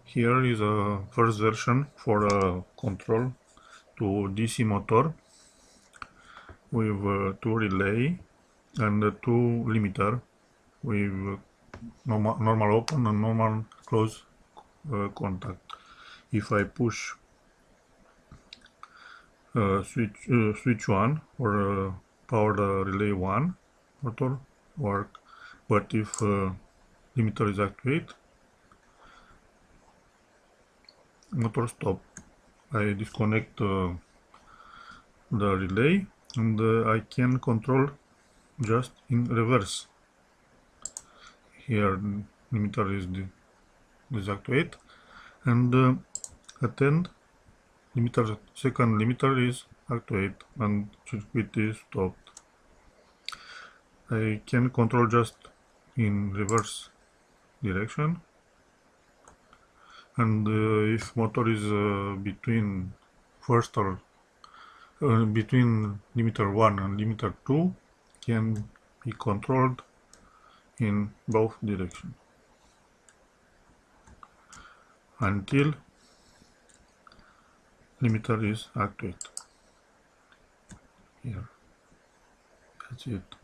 Here is a first version for a control to DC motor with two relay and two limiter with normal open and normal close contact. If I push switch 1 or power relay 1, motor work, but if limiter is activated, motor stop. I disconnect the relay and I can control just in reverse. Here limiter is deactivated and attend limiter, second limiter is activated and circuit is stopped. I can control just in reverse direction, and if motor is between first or between limiter 1 and limiter 2, can be controlled in both directions until limiter is activated. Here, that's it.